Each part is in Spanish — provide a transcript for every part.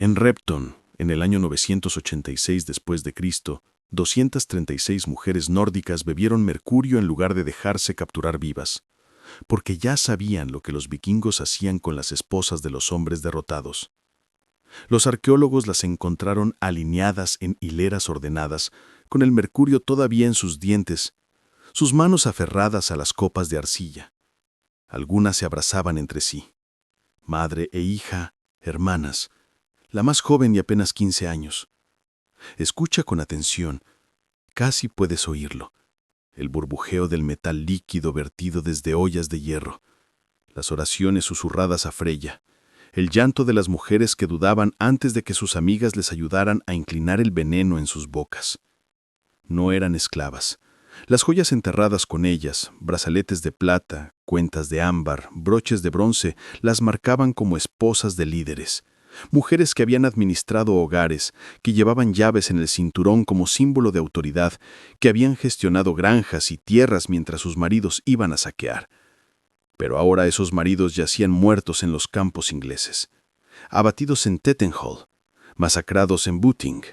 En Repton, en el año 986 después de Cristo, 236 mujeres nórdicas bebieron mercurio en lugar de dejarse capturar vivas, porque ya sabían lo que los vikingos hacían con las esposas de los hombres derrotados. Los arqueólogos las encontraron alineadas en hileras ordenadas, con el mercurio todavía en sus dientes, sus manos aferradas a las copas de arcilla. Algunas se abrazaban entre sí, madre e hija, hermanas, la más joven de apenas 15 años. Escucha con atención, casi puedes oírlo, el burbujeo del metal líquido vertido desde ollas de hierro, las oraciones susurradas a Freya, el llanto de las mujeres que dudaban antes de que sus amigas les ayudaran a inclinar el veneno en sus bocas. No eran esclavas. Las joyas enterradas con ellas, brazaletes de plata, cuentas de ámbar, broches de bronce, las marcaban como esposas de líderes. Mujeres que habían administrado hogares, que llevaban llaves en el cinturón como símbolo de autoridad, que habían gestionado granjas y tierras mientras sus maridos iban a saquear. Pero ahora esos maridos yacían muertos en los campos ingleses, abatidos en Tettenhall, masacrados en Booting.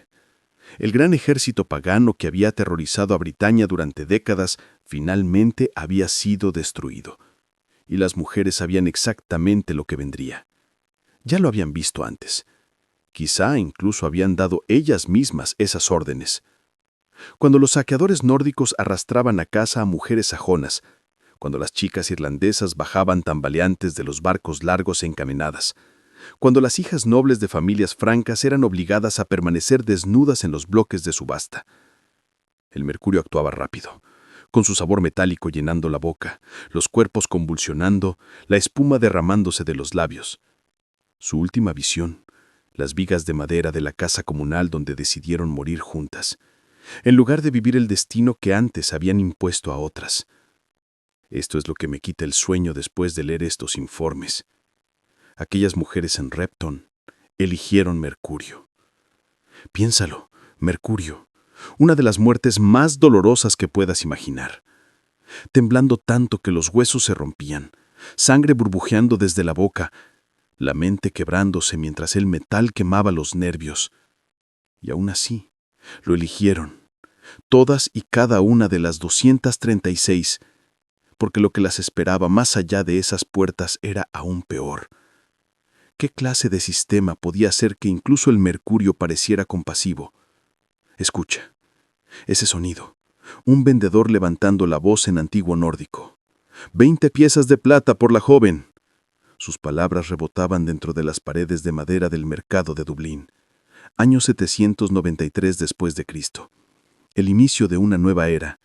El gran ejército pagano que había aterrorizado a Britania durante décadas finalmente había sido destruido, y las mujeres sabían exactamente lo que vendría. Ya lo habían visto antes. Quizá incluso habían dado ellas mismas esas órdenes. Cuando los saqueadores nórdicos arrastraban a casa a mujeres sajonas, cuando las chicas irlandesas bajaban tambaleantes de los barcos largos encaminadas, cuando las hijas nobles de familias francas eran obligadas a permanecer desnudas en los bloques de subasta. El mercurio actuaba rápido, con su sabor metálico llenando la boca, los cuerpos convulsionando, la espuma derramándose de los labios. Su última visión, las vigas de madera de la casa comunal donde decidieron morir juntas, en lugar de vivir el destino que antes habían impuesto a otras. Esto es lo que me quita el sueño después de leer estos informes. Aquellas mujeres en Repton eligieron mercurio. Piénsalo, mercurio, una de las muertes más dolorosas que puedas imaginar. Temblando tanto que los huesos se rompían, sangre burbujeando desde la boca, la mente quebrándose mientras el metal quemaba los nervios. Y aún así, lo eligieron, todas y cada una de las 236, porque lo que las esperaba más allá de esas puertas era aún peor. ¿Qué clase de sistema podía hacer que incluso el mercurio pareciera compasivo? Escucha, ese sonido, un vendedor levantando la voz en antiguo nórdico. 20 piezas de plata por la joven. Sus palabras rebotaban dentro de las paredes de madera del mercado de Dublín. Año 793 después de Cristo. El inicio de una nueva era.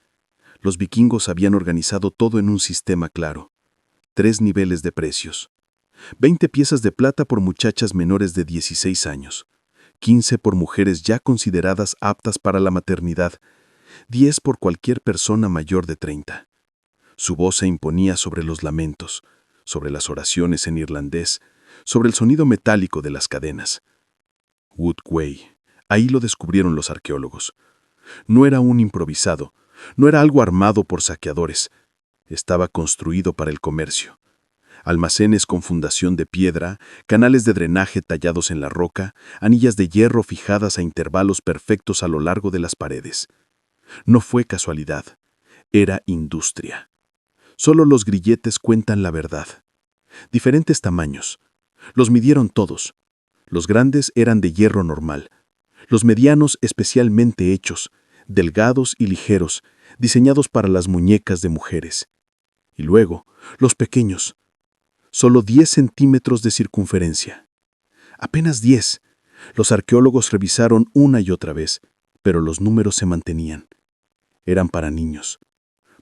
Los vikingos habían organizado todo en un sistema claro. 3 niveles de precios. 20 piezas de plata por muchachas menores de 16 años. 15 por mujeres ya consideradas aptas para la maternidad. 10 por cualquier persona mayor de 30. Su voz se imponía sobre los lamentos, sobre las oraciones en irlandés, sobre el sonido metálico de las cadenas. Wood Quay, ahí lo descubrieron los arqueólogos. No era un improvisado, no era algo armado por saqueadores. Estaba construido para el comercio. Almacenes con fundación de piedra, canales de drenaje tallados en la roca, anillas de hierro fijadas a intervalos perfectos a lo largo de las paredes. No fue casualidad, era industria. Solo los grilletes cuentan la verdad. Diferentes tamaños. Los midieron todos. Los grandes eran de hierro normal. Los medianos especialmente hechos, delgados y ligeros, diseñados para las muñecas de mujeres. Y luego, los pequeños. Solo 10 centímetros de circunferencia. Apenas 10. Los arqueólogos revisaron una y otra vez, pero los números se mantenían. Eran para niños.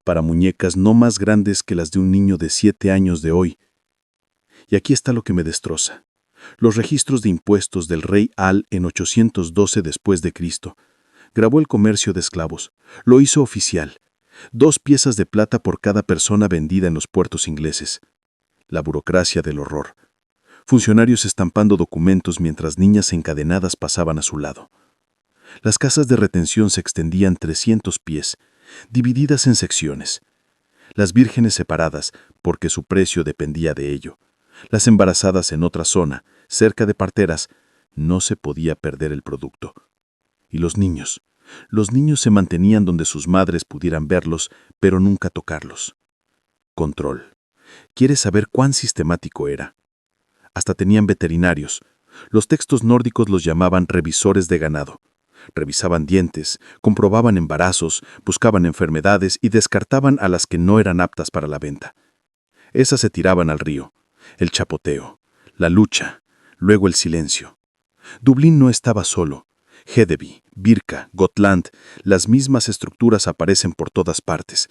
Para muñecas no más grandes que las de un niño de 7 años de hoy. Y aquí está lo que me destroza. Los registros de impuestos del rey Al en 812 después de Cristo. Grabó el comercio de esclavos. Lo hizo oficial. 2 piezas de plata por cada persona vendida en los puertos ingleses. La burocracia del horror. Funcionarios estampando documentos mientras niñas encadenadas pasaban a su lado. Las casas de retención se extendían 300 pies, divididas en secciones. Las vírgenes separadas, porque su precio dependía de ello. Las embarazadas en otra zona, cerca de parteras, No se podía perder el producto. Y los niños. Los niños se mantenían donde sus madres pudieran verlos, pero nunca tocarlos. Control. ¿Quieres saber cuán sistemático era? Hasta tenían veterinarios. Los textos nórdicos los llamaban revisores de ganado. Revisaban dientes, comprobaban embarazos, buscaban enfermedades y descartaban a las que no eran aptas para la venta. Esas se tiraban al río. El chapoteo, la lucha, luego el silencio. Dublín no estaba solo. Hedeby, Birka, Gotland, las mismas estructuras aparecen por todas partes.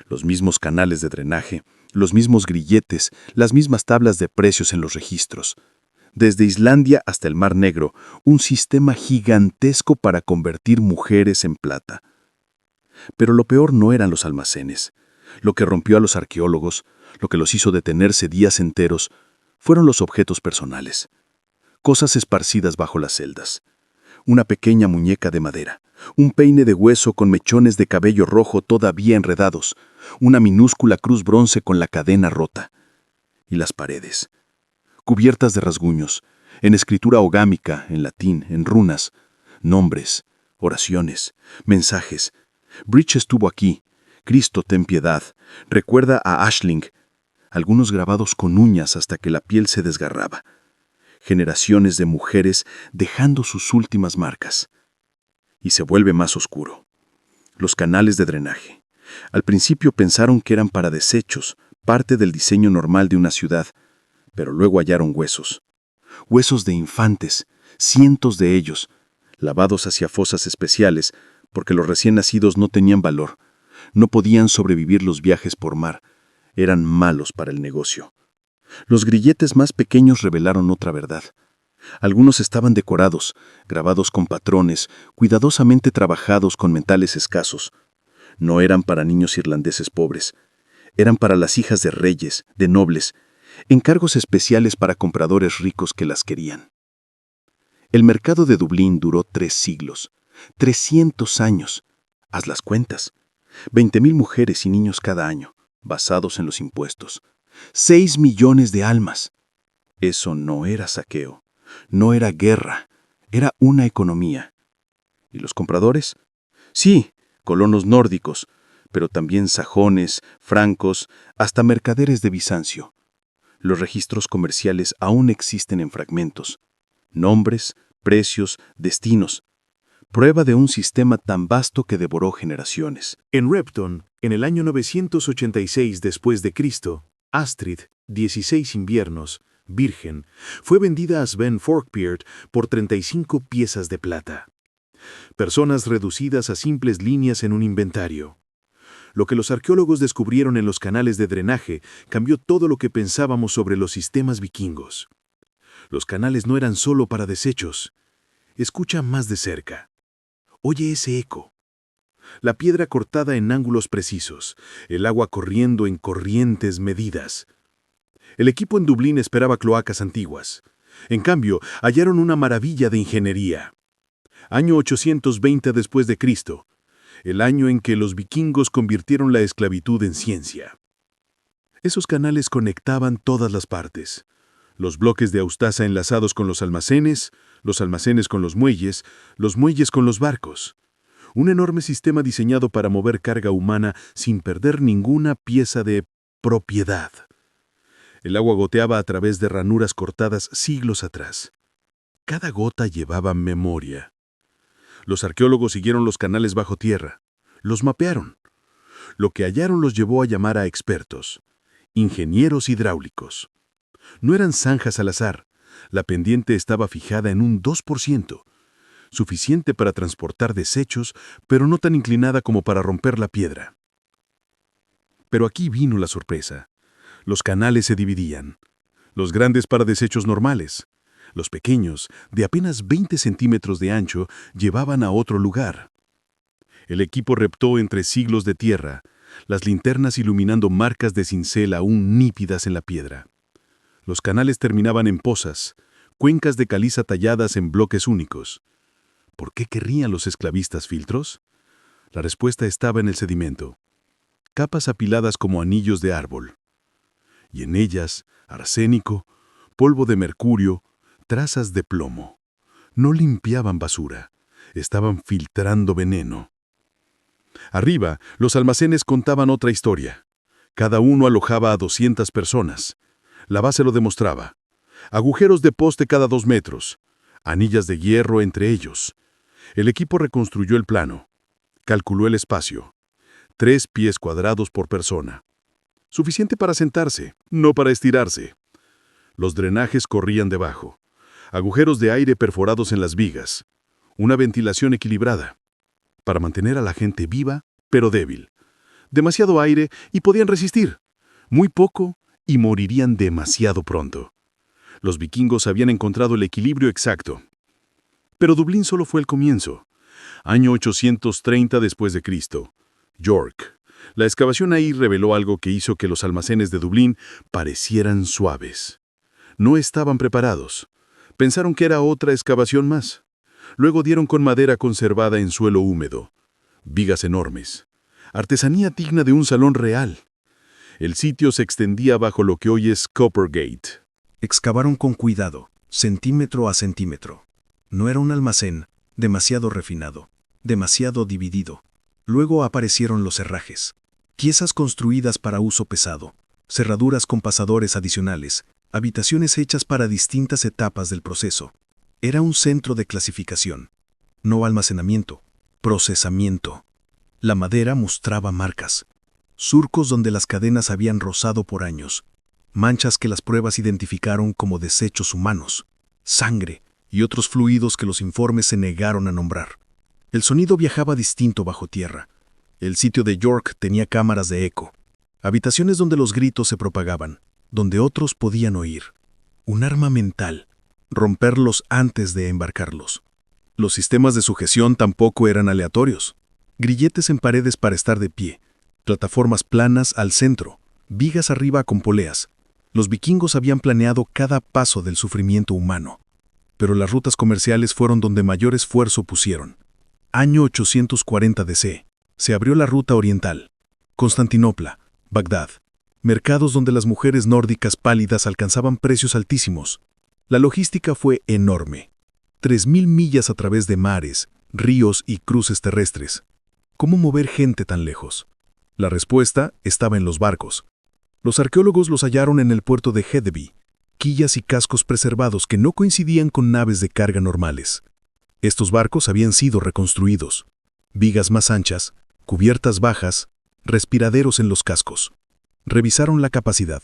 Los mismos canales de drenaje, los mismos grilletes, las mismas tablas de precios en los registros. Desde Islandia hasta el Mar Negro, un sistema gigantesco para convertir mujeres en plata. Pero lo peor no eran los almacenes. Lo que rompió a los arqueólogos, lo que los hizo detenerse días enteros, fueron los objetos personales. Cosas esparcidas bajo las celdas. Una pequeña muñeca de madera, un peine de hueso con mechones de cabello rojo todavía enredados, una minúscula cruz bronce con la cadena rota. Y las paredes, cubiertas de rasguños, en escritura ogámica, en latín, en runas, nombres, oraciones, mensajes. Bridge estuvo aquí. Cristo, ten piedad. Recuerda a Aisling. Algunos grabados con uñas hasta que la piel se desgarraba. Generaciones de mujeres dejando sus últimas marcas. Y se vuelve más oscuro. Los canales de drenaje. Al principio pensaron que eran para desechos, parte del diseño normal de una ciudad, pero luego hallaron huesos. Huesos de infantes, cientos de ellos, lavados hacia fosas especiales, porque los recién nacidos no tenían valor. No podían sobrevivir los viajes por mar. Eran malos para el negocio. Los grilletes más pequeños revelaron otra verdad. Algunos estaban decorados, grabados con patrones, cuidadosamente trabajados con metales escasos. No eran para niños irlandeses pobres. Eran para las hijas de reyes, de nobles, encargos especiales para compradores ricos que las querían. El mercado de Dublín duró 3 siglos, 300 años. Haz las cuentas. 20.000 mujeres y niños cada año, basados en los impuestos. 6 millones de almas. Eso no era saqueo, no era guerra, era una economía. ¿Y los compradores? Sí, colonos nórdicos, pero también sajones, francos, hasta mercaderes de Bizancio. Los registros comerciales aún existen en fragmentos. Nombres, precios, destinos. Prueba de un sistema tan vasto que devoró generaciones. En Repton, en el año 986 después de Cristo, Astrid, 16 inviernos, virgen, fue vendida a Sven Forkbeard por 35 piezas de plata. Personas reducidas a simples líneas en un inventario. Lo que los arqueólogos descubrieron en los canales de drenaje cambió todo lo que pensábamos sobre los sistemas vikingos. Los canales no eran solo para desechos. Escucha más de cerca. Oye ese eco. La piedra cortada en ángulos precisos, el agua corriendo en corrientes medidas. El equipo en Dublín esperaba cloacas antiguas. En cambio, hallaron una maravilla de ingeniería. Año 820 después de Cristo, el año en que los vikingos convirtieron la esclavitud en ciencia. Esos canales conectaban todas las partes. Los bloques de Austasa enlazados con los almacenes con los muelles con los barcos. Un enorme sistema diseñado para mover carga humana sin perder ninguna pieza de propiedad. El agua goteaba a través de ranuras cortadas siglos atrás. Cada gota llevaba memoria. Los arqueólogos siguieron los canales bajo tierra. Los mapearon. Lo que hallaron los llevó a llamar a expertos. Ingenieros hidráulicos. No eran zanjas al azar. La pendiente estaba fijada en un 2%, suficiente para transportar desechos, pero no tan inclinada como para romper la piedra. Pero aquí vino la sorpresa. Los canales se dividían. Los grandes para desechos normales. Los pequeños, de apenas 20 centímetros de ancho, llevaban a otro lugar. El equipo reptó entre siglos de tierra, las linternas iluminando marcas de cincel aún nítidas en la piedra. Los canales terminaban en pozas, cuencas de caliza talladas en bloques únicos. ¿Por qué querrían los esclavistas filtros? La respuesta estaba en el sedimento. Capas apiladas como anillos de árbol. Y en ellas, arsénico, polvo de mercurio, trazas de plomo. No limpiaban basura. Estaban filtrando veneno. Arriba, los almacenes contaban otra historia. Cada uno alojaba a 200 personas. La base lo demostraba. Agujeros de poste cada 2 metros. Anillas de hierro entre ellos. El equipo reconstruyó el plano. Calculó el espacio. 3 pies cuadrados por persona. Suficiente para sentarse, no para estirarse. Los drenajes corrían debajo. Agujeros de aire perforados en las vigas. Una ventilación equilibrada. Para mantener a la gente viva, pero débil. Demasiado aire y podían resistir. Muy poco y morirían demasiado pronto. Los vikingos habían encontrado el equilibrio exacto. Pero Dublín solo fue el comienzo. Año 830 después de Cristo. York. La excavación ahí reveló algo que hizo que los almacenes de Dublín parecieran suaves. No estaban preparados. Pensaron que era otra excavación más. Luego dieron con madera conservada en suelo húmedo. Vigas enormes. Artesanía digna de un salón real. El sitio se extendía bajo lo que hoy es Coppergate. Excavaron con cuidado, centímetro a centímetro. No era un almacén, demasiado refinado, demasiado dividido. Luego aparecieron los herrajes. Piezas construidas para uso pesado, cerraduras con pasadores adicionales, habitaciones hechas para distintas etapas del proceso. Era un centro de clasificación. No almacenamiento, procesamiento. La madera mostraba marcas. Surcos donde las cadenas habían rozado por años. Manchas que las pruebas identificaron como desechos humanos. Sangre y otros fluidos que los informes se negaron a nombrar. El sonido viajaba distinto bajo tierra. El sitio de York tenía cámaras de eco. Habitaciones donde los gritos se propagaban, donde otros podían oír. Un arma mental. Romperlos antes de embarcarlos. Los sistemas de sujeción tampoco eran aleatorios. Grilletes en paredes para estar de pie. Plataformas planas al centro. Vigas arriba con poleas. Los vikingos habían planeado cada paso del sufrimiento humano. Pero las rutas comerciales fueron donde mayor esfuerzo pusieron. Año 840 DC. Se abrió la ruta oriental. Constantinopla, Bagdad. Mercados donde las mujeres nórdicas pálidas alcanzaban precios altísimos. La logística fue enorme. 3.000 millas a través de mares, ríos y cruces terrestres. ¿Cómo mover gente tan lejos? La respuesta estaba en los barcos. Los arqueólogos los hallaron en el puerto de Hedeby, quillas y cascos preservados que no coincidían con naves de carga normales. Estos barcos habían sido reconstruidos. Vigas más anchas, cubiertas bajas, respiraderos en los cascos. Revisaron la capacidad.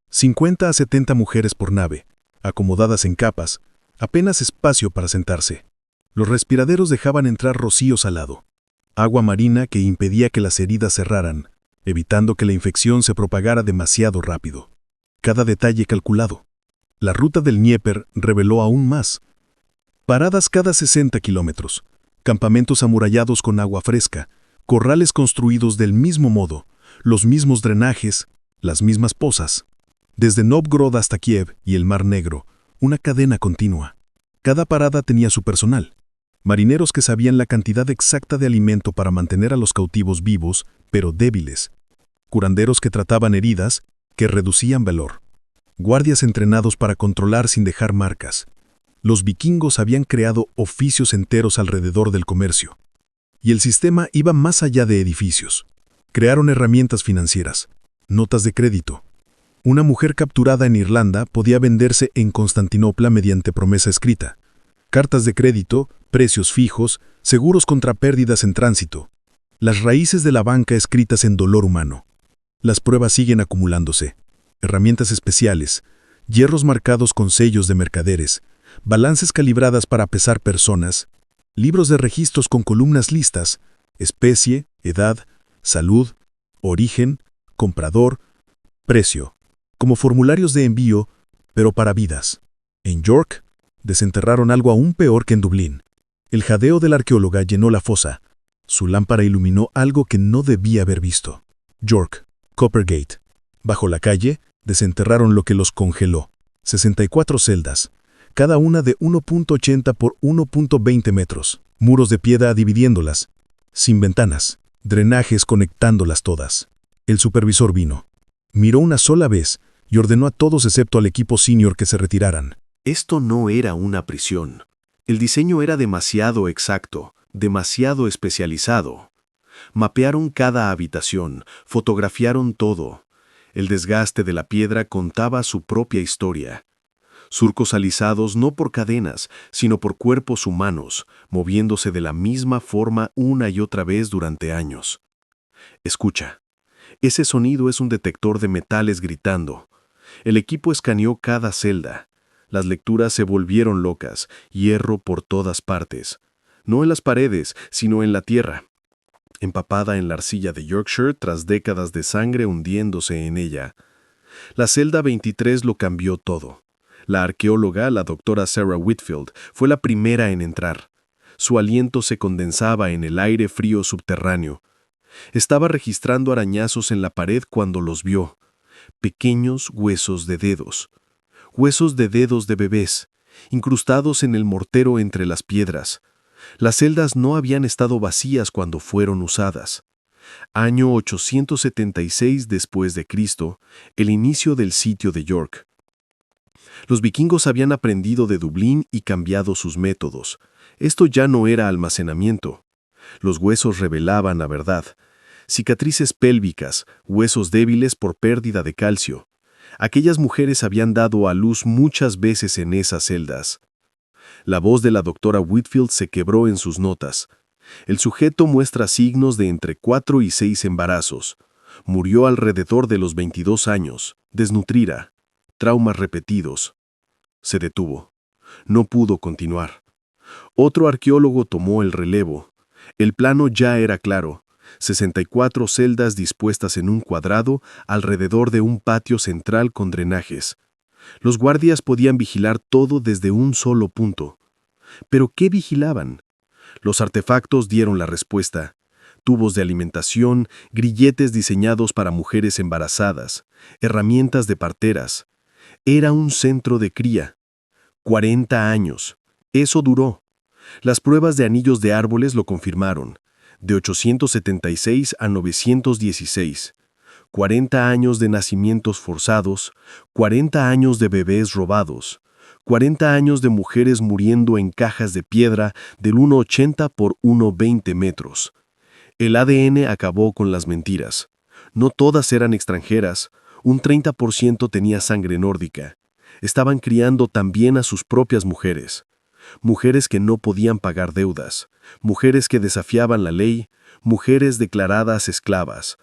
50 a 70 mujeres por nave, acomodadas en capas, apenas espacio para sentarse. Los respiraderos dejaban entrar rocío salado, agua marina que impedía que las heridas cerraran, evitando que la infección se propagara demasiado rápido. Cada detalle calculado. La ruta del Dnieper reveló aún más. Paradas cada 60 kilómetros, campamentos amurallados con agua fresca, corrales construidos del mismo modo, los mismos drenajes, las mismas pozas. Desde Novgorod hasta Kiev y el Mar Negro, una cadena continua. Cada parada tenía su personal. Marineros que sabían la cantidad exacta de alimento para mantener a los cautivos vivos, pero débiles. Curanderos que trataban heridas, que reducían valor. Guardias entrenados para controlar sin dejar marcas. Los vikingos habían creado oficios enteros alrededor del comercio. Y el sistema iba más allá de edificios. Crearon herramientas financieras, notas de crédito. Una mujer capturada en Irlanda podía venderse en Constantinopla mediante promesa escrita. Cartas de crédito, precios fijos, seguros contra pérdidas en tránsito. Las raíces de la banca escritas en dolor humano. Las pruebas siguen acumulándose. Herramientas especiales, hierros marcados con sellos de mercaderes, balances calibradas para pesar personas, libros de registros con columnas listas, especie, edad, salud, origen, comprador, precio, como formularios de envío, pero para vidas. En York, desenterraron algo aún peor que en Dublín. El jadeo de la arqueóloga llenó la fosa. Su lámpara iluminó algo que no debía haber visto. York, Coppergate. Bajo la calle, desenterraron lo que los congeló. 64 celdas, cada una de 1.80 por 1.20 metros. Muros de piedra dividiéndolas. Sin ventanas. Drenajes conectándolas todas. El supervisor vino. Miró una sola vez y ordenó a todos excepto al equipo senior que se retiraran. Esto no era una prisión. El diseño era demasiado exacto, demasiado especializado. Mapearon cada habitación, fotografiaron todo. El desgaste de la piedra contaba su propia historia. Surcos alisados no por cadenas, sino por cuerpos humanos, moviéndose de la misma forma una y otra vez durante años. Escucha. Ese sonido es un detector de metales gritando. El equipo escaneó cada celda. Las lecturas se volvieron locas, hierro por todas partes. No en las paredes, sino en la tierra, empapada en la arcilla de Yorkshire tras décadas de sangre hundiéndose en ella. La celda 23 lo cambió todo. La arqueóloga, la doctora Sarah Whitfield, fue la primera en entrar. Su aliento se condensaba en el aire frío subterráneo. Estaba registrando arañazos en la pared cuando los vio. Pequeños huesos de dedos. Huesos de dedos de bebés, incrustados en el mortero entre las piedras. Las celdas no habían estado vacías cuando fueron usadas. Año 876 después de Cristo, el inicio del sitio de York. Los vikingos habían aprendido de Dublín y cambiado sus métodos. Esto ya no era almacenamiento. Los huesos revelaban la verdad. Cicatrices pélvicas, huesos débiles por pérdida de calcio. Aquellas mujeres habían dado a luz muchas veces en esas celdas. La voz de la doctora Whitfield se quebró en sus notas. El sujeto muestra signos de entre 4 y 6 embarazos. Murió alrededor de los 22 años, desnutrida, traumas repetidos. Se detuvo. No pudo continuar. Otro arqueólogo tomó el relevo. El plano ya era claro. 64 celdas dispuestas en un cuadrado alrededor de un patio central con drenajes. Los guardias podían vigilar todo desde un solo punto. ¿Pero qué vigilaban? Los artefactos dieron la respuesta. Tubos de alimentación, grilletes diseñados para mujeres embarazadas, herramientas de parteras. Era un centro de cría. 40 años. Eso duró. Las pruebas de anillos de árboles lo confirmaron. De 876 a 916. 40 años de nacimientos forzados, 40 años de bebés robados, 40 años de mujeres muriendo en cajas de piedra del 1,80 por 1,20 metros. El ADN acabó con las mentiras. No todas eran extranjeras, un 30% tenía sangre nórdica. Estaban criando también a sus propias mujeres. Mujeres que no podían pagar deudas, mujeres que desafiaban la ley, mujeres declaradas esclavas.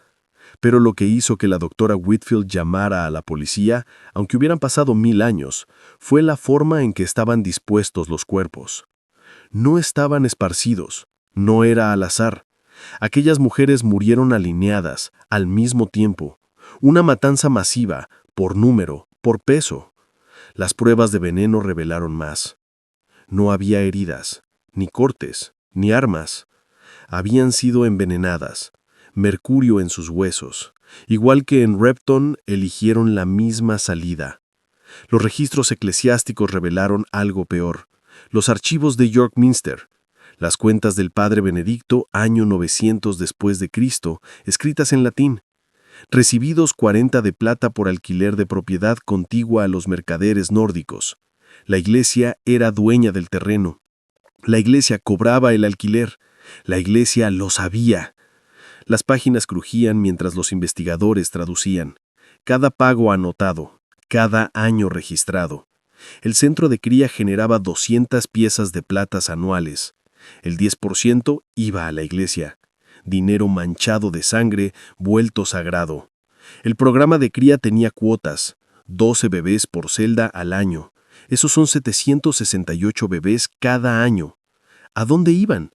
Pero lo que hizo que la doctora Whitfield llamara a la policía, aunque hubieran pasado 1000 años, fue la forma en que estaban dispuestos los cuerpos. No estaban esparcidos, no era al azar. Aquellas mujeres murieron alineadas, al mismo tiempo. Una matanza masiva, por número, por peso. Las pruebas de veneno revelaron más. No había heridas, ni cortes, ni armas. Habían sido envenenadas. Mercurio en sus huesos. Igual que en Repton, eligieron la misma salida. Los registros eclesiásticos revelaron algo peor. Los archivos de York Minster, las cuentas del padre Benedicto, año 900 después de Cristo, escritas en latín. Recibidos 40 de plata por alquiler de propiedad contigua a los mercaderes nórdicos. La iglesia era dueña del terreno. La iglesia cobraba el alquiler. La iglesia lo sabía. Las páginas crujían mientras los investigadores traducían. Cada pago anotado, cada año registrado. El centro de cría generaba 200 piezas de platas anuales. El 10% iba a la iglesia. Dinero manchado de sangre, vuelto sagrado. El programa de cría tenía cuotas. 12 bebés por celda al año. Esos son 768 bebés cada año. ¿A dónde iban?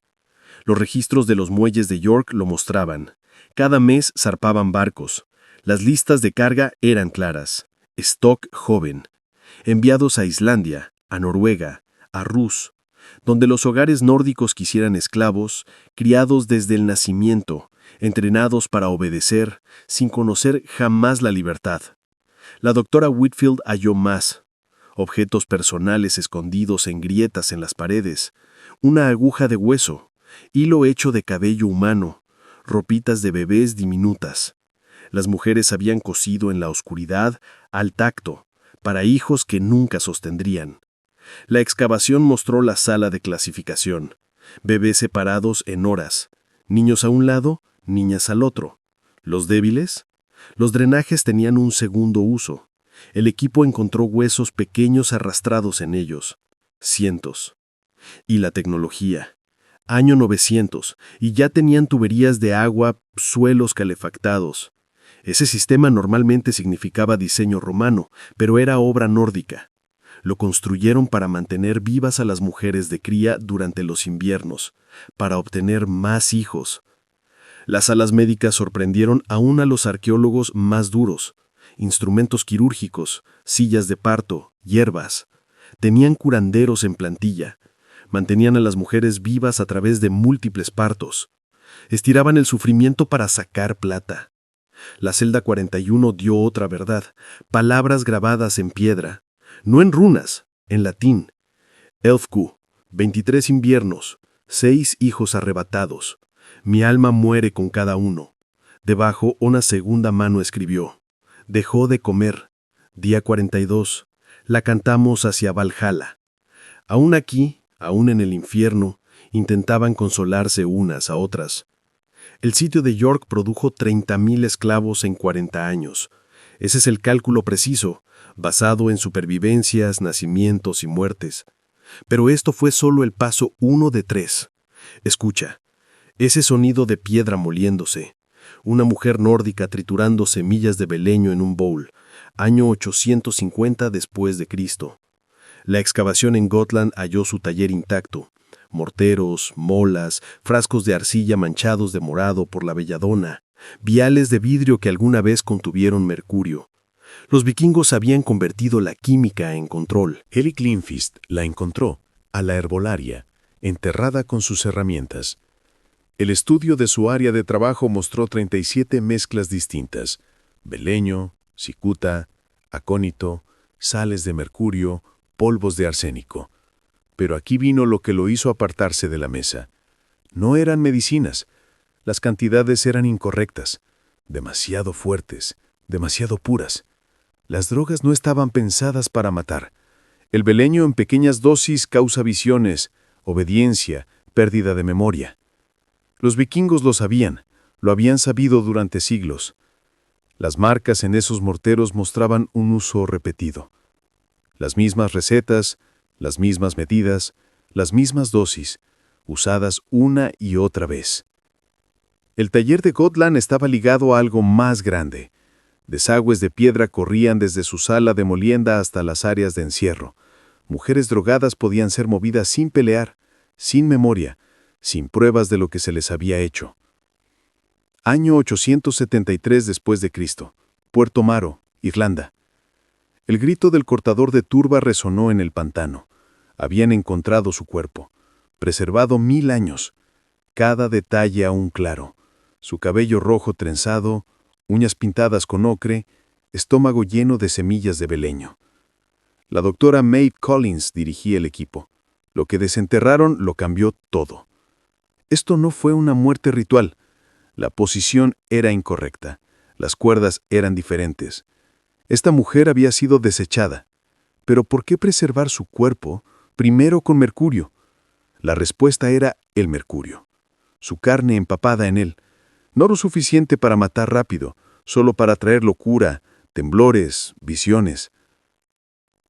Los registros de los muelles de York lo mostraban. Cada mes zarpaban barcos. Las listas de carga eran claras. Stock joven. Enviados a Islandia, a Noruega, a Rus, donde los hogares nórdicos quisieran esclavos, criados desde el nacimiento, entrenados para obedecer, sin conocer jamás la libertad. La doctora Whitfield halló más. Objetos personales escondidos en grietas en las paredes, una aguja de hueso, hilo hecho de cabello humano, ropitas de bebés diminutas. Las mujeres habían cosido en la oscuridad, al tacto, para hijos que nunca sostendrían. La excavación mostró la sala de clasificación. Bebés separados en horas. Niños a un lado, niñas al otro. ¿Los débiles? Los drenajes tenían un segundo uso. El equipo encontró huesos pequeños arrastrados en ellos. Cientos. Y la tecnología. Año 900, y ya tenían tuberías de agua, suelos calefactados. Ese sistema normalmente significaba diseño romano, pero era obra nórdica. Lo construyeron para mantener vivas a las mujeres de cría durante los inviernos, para obtener más hijos. Las salas médicas sorprendieron aún a los arqueólogos más duros. Instrumentos quirúrgicos, sillas de parto, hierbas. Tenían curanderos en plantilla. Mantenían a las mujeres vivas a través de múltiples partos. Estiraban el sufrimiento para sacar plata. La celda 41 dio otra verdad, palabras grabadas en piedra, no en runas, en latín. Elfku, 23 inviernos, 6 hijos arrebatados. Mi alma muere con cada uno. Debajo una segunda mano escribió: dejó de comer. Día 42. La cantamos hacia Valhalla. Aún aquí, aún en el infierno, intentaban consolarse unas a otras. El sitio de York produjo 30.000 esclavos en 40 años. Ese es el cálculo preciso, basado en supervivencias, nacimientos y muertes. Pero esto fue solo el paso 1 de 3. Escucha, ese sonido de piedra moliéndose. Una mujer nórdica triturando semillas de beleño en un bowl. Año 850 después de Cristo. La excavación en Gotland halló su taller intacto. Morteros, molas, frascos de arcilla manchados de morado por la belladona, viales de vidrio que alguna vez contuvieron mercurio. Los vikingos habían convertido la química en control. Eric Lindqvist la encontró, a la herbolaria, enterrada con sus herramientas. El estudio de su área de trabajo mostró 37 mezclas distintas: beleño, cicuta, acónito, sales de mercurio, polvos de arsénico. Pero aquí vino lo que lo hizo apartarse de la mesa. No eran medicinas. Las cantidades eran incorrectas, demasiado fuertes, demasiado puras. Las drogas no estaban pensadas para matar. El beleño en pequeñas dosis causa visiones, obediencia, pérdida de memoria. Los vikingos lo sabían, lo habían sabido durante siglos. Las marcas en esos morteros mostraban un uso repetido. Las mismas recetas, las mismas medidas, las mismas dosis, usadas una y otra vez. El taller de Gotland estaba ligado a algo más grande. Desagües de piedra corrían desde su sala de molienda hasta las áreas de encierro. Mujeres drogadas podían ser movidas sin pelear, sin memoria, sin pruebas de lo que se les había hecho. Año 873 después de Cristo, Puerto Maro, Irlanda. El grito del cortador de turba resonó en el pantano. Habían encontrado su cuerpo, preservado 1000 años, cada detalle aún claro. Su cabello rojo trenzado, uñas pintadas con ocre, estómago lleno de semillas de beleño. La doctora Maeve Collins dirigía el equipo. Lo que desenterraron lo cambió todo. Esto no fue una muerte ritual. La posición era incorrecta. Las cuerdas eran diferentes. Esta mujer había sido desechada. ¿Pero por qué preservar su cuerpo primero con mercurio? La respuesta era el mercurio. Su carne empapada en él. No lo suficiente para matar rápido, solo para traer locura, temblores, visiones.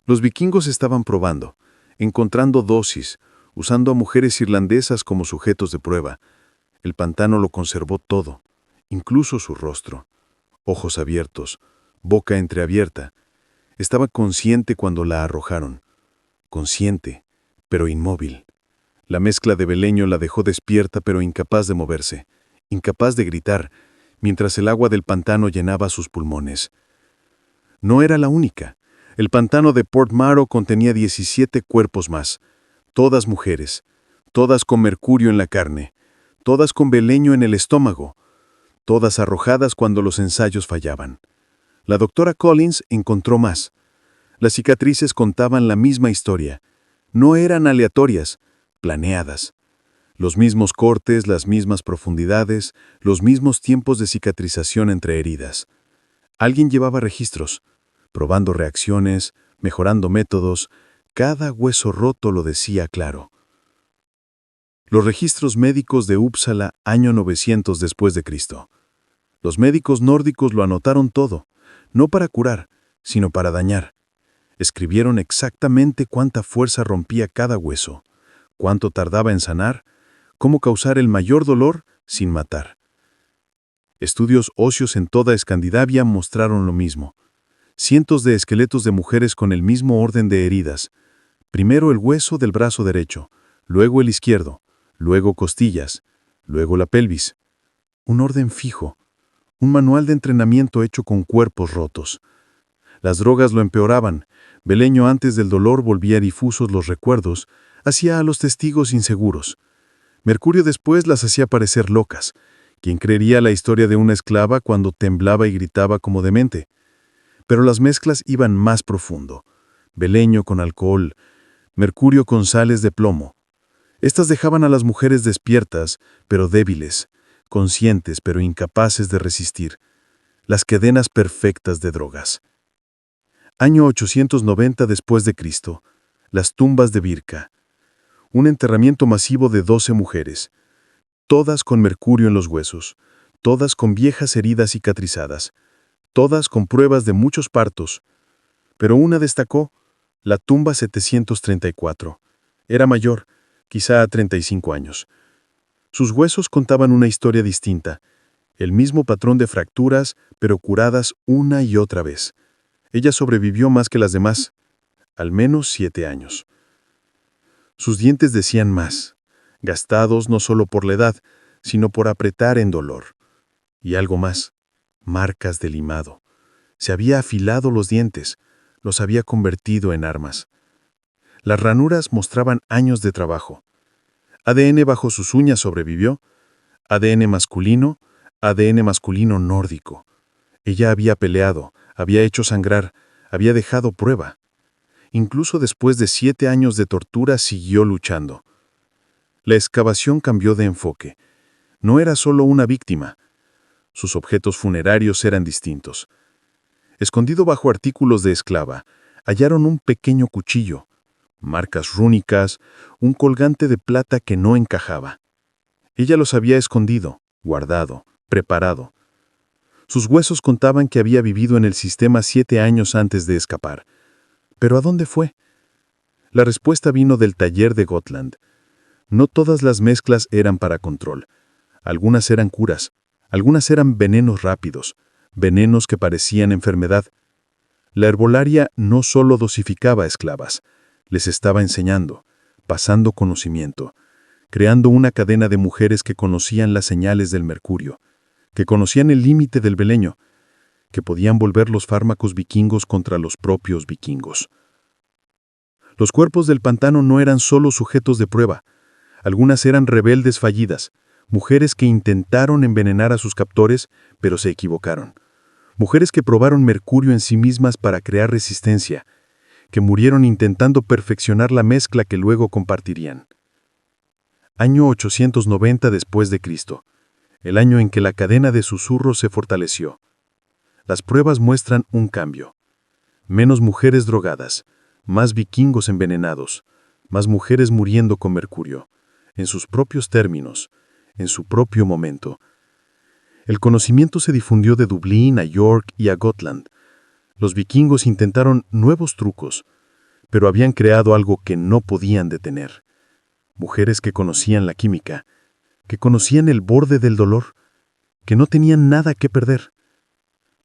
Los vikingos estaban probando, encontrando dosis, usando a mujeres irlandesas como sujetos de prueba. El pantano lo conservó todo, incluso su rostro. Ojos abiertos, boca entreabierta. Estaba consciente cuando la arrojaron. Consciente, pero inmóvil. La mezcla de beleño la dejó despierta pero incapaz de moverse, incapaz de gritar, mientras el agua del pantano llenaba sus pulmones. No era la única. El pantano de Port Maro contenía 17 cuerpos más, todas mujeres, todas con mercurio en la carne, todas con beleño en el estómago, todas arrojadas cuando los ensayos fallaban. La doctora Collins encontró más. Las cicatrices contaban la misma historia. No eran aleatorias, planeadas. Los mismos cortes, las mismas profundidades, los mismos tiempos de cicatrización entre heridas. Alguien llevaba registros, probando reacciones, mejorando métodos, Cada hueso roto lo decía claro. Los registros médicos de Uppsala, año 900 después de Cristo. Los médicos nórdicos lo anotaron todo, no para curar, sino para dañar. Escribieron exactamente cuánta fuerza rompía cada hueso, cuánto tardaba en sanar, cómo causar el mayor dolor sin matar. Estudios óseos en toda Escandinavia mostraron lo mismo. Cientos de esqueletos de mujeres con el mismo orden de heridas. Primero el hueso del brazo derecho, luego el izquierdo, luego costillas, luego la pelvis. Un orden fijo, un manual de entrenamiento hecho con cuerpos rotos. Las drogas lo empeoraban. Beleño antes del dolor volvía difusos los recuerdos, hacía a los testigos inseguros. Mercurio después las hacía parecer locas. ¿Quién creería la historia de una esclava cuando temblaba y gritaba como demente? Pero las mezclas iban más profundo. Beleño con alcohol, mercurio con sales de plomo. Estas dejaban a las mujeres despiertas, pero débiles, conscientes, pero incapaces de resistir. Las cadenas perfectas de drogas. Año 890 después de Cristo. Las tumbas de Birka. Un enterramiento masivo de 12 mujeres. Todas con mercurio en los huesos. Todas con viejas heridas cicatrizadas. Todas con pruebas de muchos partos. Pero una destacó, la tumba 734. Era mayor, quizá a 35 años. Sus huesos contaban una historia distinta. El mismo patrón de fracturas, pero curadas una y otra vez. Ella sobrevivió más que las demás, al menos 7 años. Sus dientes decían más, gastados no solo por la edad, sino por apretar en dolor. Y algo más, marcas de limado. Se había afilado los dientes, los había convertido en armas. Las ranuras mostraban años de trabajo. ADN bajo sus uñas sobrevivió, ADN masculino nórdico. Ella había peleado, había hecho sangrar, había dejado prueba. Incluso después de 7 años de tortura siguió luchando. La excavación cambió de enfoque. No era solo una víctima. Sus objetos funerarios eran distintos. Escondido bajo artículos de esclava, hallaron un pequeño cuchillo, marcas rúnicas, un colgante de plata que no encajaba. Ella los había escondido, guardado, preparado. Sus huesos contaban que había vivido en el sistema 7 años antes de escapar. ¿Pero a dónde fue? La respuesta vino del taller de Gotland. No todas las mezclas eran para control. Algunas eran curas, algunas eran venenos rápidos, venenos que parecían enfermedad. La herbolaria no solo dosificaba esclavas, les estaba enseñando, pasando conocimiento, creando una cadena de mujeres que conocían las señales del mercurio, que conocían el límite del beleño, que podían volver los fármacos vikingos contra los propios vikingos. Los cuerpos del pantano no eran solo sujetos de prueba, algunas eran rebeldes fallidas, mujeres que intentaron envenenar a sus captores, pero se equivocaron. Mujeres que probaron mercurio en sí mismas para crear resistencia, que murieron intentando perfeccionar la mezcla que luego compartirían. Año 890 después de Cristo, el año en que la cadena de susurros se fortaleció. Las pruebas muestran un cambio. Menos mujeres drogadas, más vikingos envenenados, más mujeres muriendo con mercurio, en sus propios términos, en su propio momento. El conocimiento se difundió de Dublín a York y a Gotland. Los vikingos intentaron nuevos trucos, pero habían creado algo que no podían detener. Mujeres que conocían la química, que conocían el borde del dolor, que no tenían nada que perder.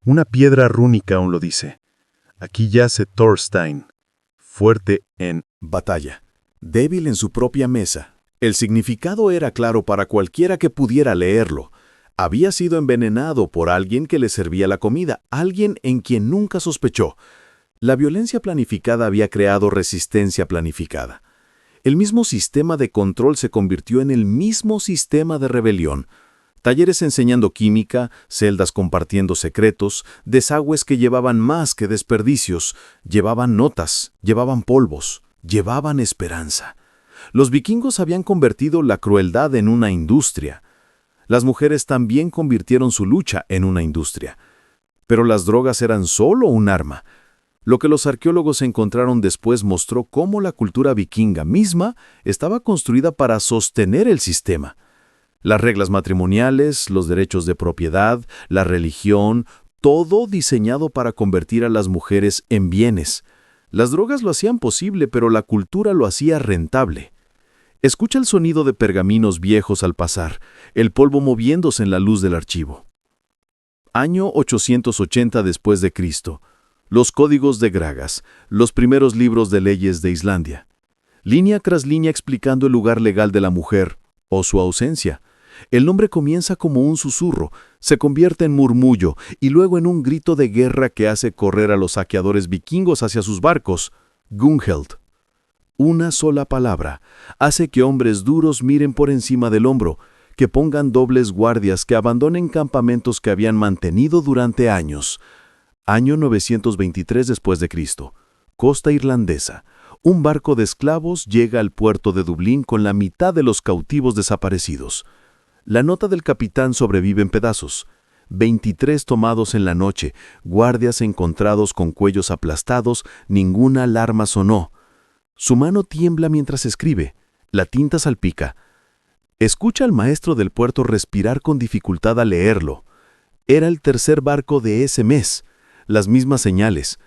Una piedra rúnica aún lo dice. Aquí yace Thorstein, fuerte en batalla, débil en su propia mesa. El significado era claro para cualquiera que pudiera leerlo. Había sido envenenado por alguien que le servía la comida, alguien en quien nunca sospechó. La violencia planificada había creado resistencia planificada. El mismo sistema de control se convirtió en el mismo sistema de rebelión. Talleres enseñando química, celdas compartiendo secretos, desagües que llevaban más que desperdicios, llevaban notas, llevaban polvos, llevaban esperanza. Los vikingos habían convertido la crueldad en una industria. Las mujeres también convirtieron su lucha en una industria. Pero las drogas eran solo un arma. Lo que los arqueólogos encontraron después mostró cómo la cultura vikinga misma estaba construida para sostener el sistema. Las reglas matrimoniales, los derechos de propiedad, la religión, todo diseñado para convertir a las mujeres en bienes. Las drogas lo hacían posible, pero la cultura lo hacía rentable. Escucha el sonido de pergaminos viejos al pasar, el polvo moviéndose en la luz del archivo. Año 880 después de Cristo. Los códigos de Gragas, los primeros libros de leyes de Islandia. Línea tras línea explicando el lugar legal de la mujer, o su ausencia. El nombre comienza como un susurro, se convierte en murmullo y luego en un grito de guerra que hace correr a los saqueadores vikingos hacia sus barcos. Gunhild. Una sola palabra hace que hombres duros miren por encima del hombro, que pongan dobles guardias, que abandonen campamentos que habían mantenido durante años. Año 923 después de Cristo. Costa irlandesa. Un barco de esclavos llega al puerto de Dublín con la mitad de los cautivos desaparecidos. La nota del capitán sobrevive en pedazos. 23 tomados en la noche, guardias encontrados con cuellos aplastados, ninguna alarma sonó. Su mano tiembla mientras escribe. La tinta salpica. Escucha al maestro del puerto respirar con dificultad al leerlo. Era el tercer barco de ese mes. Las mismas señales.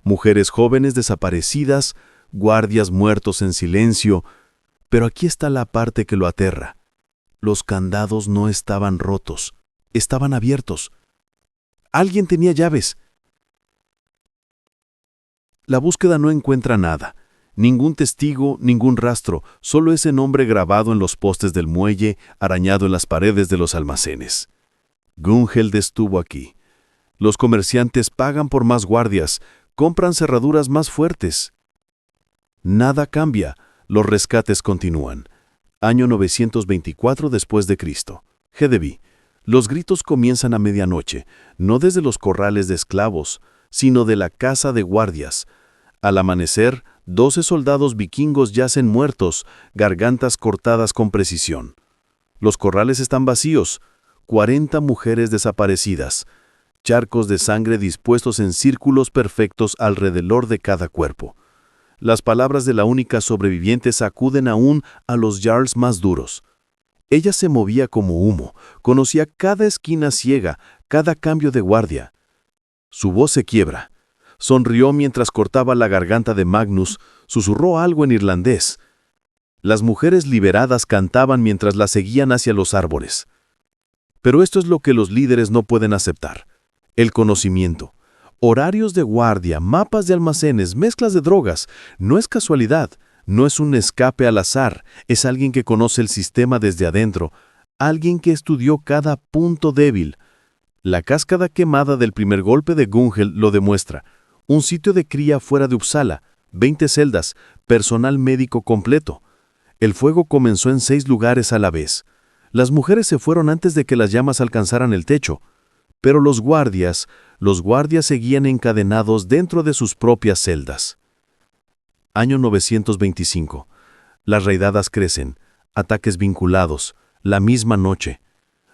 Mujeres jóvenes desaparecidas, guardias muertos en silencio. Pero aquí está la parte que lo aterra. Los candados no estaban rotos, estaban abiertos. Alguien tenía llaves. La búsqueda no encuentra nada. Ningún testigo, ningún rastro, solo ese nombre grabado en los postes del muelle, arañado en las paredes de los almacenes. Gunhild estuvo aquí. Los comerciantes pagan por más guardias, compran cerraduras más fuertes. Nada cambia, los rescates continúan. Año 924 después de Cristo. Hedeby. Los gritos comienzan a medianoche, no desde los corrales de esclavos, sino de la casa de guardias. Al amanecer, 12 soldados vikingos yacen muertos, gargantas cortadas con precisión. Los corrales están vacíos, 40 mujeres desaparecidas, charcos de sangre dispuestos en círculos perfectos alrededor de cada cuerpo. Las palabras de la única sobreviviente sacuden aún a los jarls más duros. Ella se movía como humo, conocía cada esquina ciega, cada cambio de guardia. Su voz se quiebra. Sonrió mientras cortaba la garganta de Magnus, susurró algo en irlandés. Las mujeres liberadas cantaban mientras la seguían hacia los árboles. Pero esto es lo que los líderes no pueden aceptar: el conocimiento. Horarios de guardia, mapas de almacenes, mezclas de drogas. No es casualidad, no es un escape al azar, es alguien que conoce el sistema desde adentro, alguien que estudió cada punto débil. La cascada quemada del primer golpe de Gunhild lo demuestra. Un sitio de cría fuera de Uppsala, 20 celdas, personal médico completo. El fuego comenzó en 6 lugares a la vez. Las mujeres se fueron antes de que las llamas alcanzaran el techo. Pero los guardias seguían encadenados dentro de sus propias celdas. Año 925. Las raidadas crecen, ataques vinculados, la misma noche.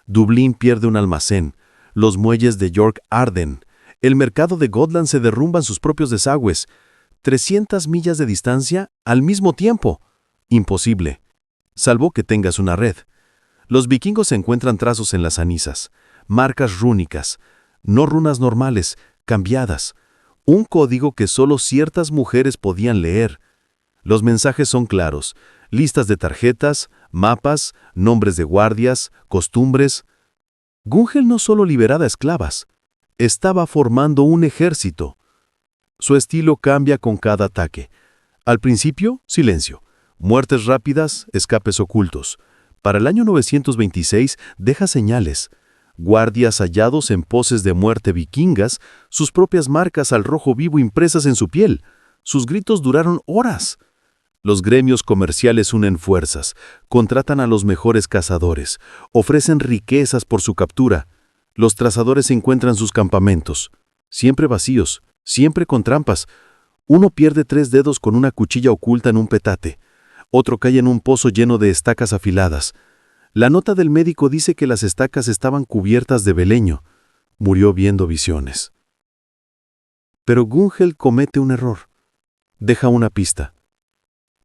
Dublín pierde un almacén, los muelles de York arden, el mercado de Gotland se derrumba en sus propios desagües. 300 millas de distancia al mismo tiempo. Imposible, salvo que tengas una red. Los vikingos encuentran trazos en las cenizas, marcas rúnicas, no runas normales, cambiadas, un código que solo ciertas mujeres podían leer. Los mensajes son claros, listas de tarjetas, mapas, nombres de guardias, costumbres. Gunhild no solo liberaba esclavas, estaba formando un ejército. Su estilo cambia con cada ataque. Al principio, silencio, muertes rápidas, escapes ocultos. Para el año 926 deja señales. Guardias hallados en poses de muerte vikingas, sus propias marcas al rojo vivo impresas en su piel. Sus gritos duraron horas. Los gremios comerciales unen fuerzas, contratan a los mejores cazadores, ofrecen riquezas por su captura. Los trazadores encuentran sus campamentos, siempre vacíos, siempre con trampas. Uno pierde 3 dedos con una cuchilla oculta en un petate. Otro cae en un pozo lleno de estacas afiladas. La nota del médico dice que las estacas estaban cubiertas de beleño. Murió viendo visiones. Pero Gungel comete un error. Deja una pista.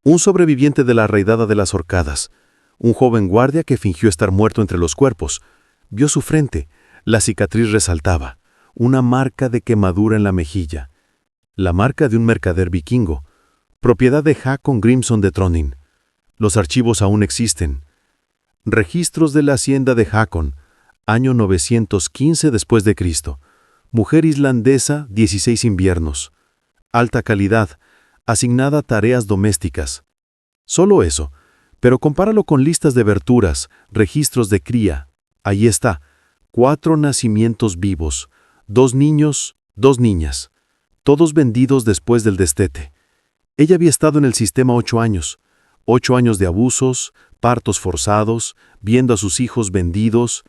Un sobreviviente de la raidada de las Orcadas, un joven guardia que fingió estar muerto entre los cuerpos, vio su frente, la cicatriz resaltaba, una marca de quemadura en la mejilla, la marca de un mercader vikingo, propiedad de Hakon Grimson de Trondheim. Los archivos aún existen. Registros de la hacienda de Hakon, año 915 después de Cristo. Mujer islandesa, 16 inviernos. Alta calidad, asignada a tareas domésticas. Solo eso, pero compáralo con listas de verturas, registros de cría. Ahí está, 4 nacimientos vivos, 2 niños, 2 niñas, todos vendidos después del destete. Ella había estado en el sistema 8 años. 8 años de abusos, partos forzados, viendo a sus hijos vendidos,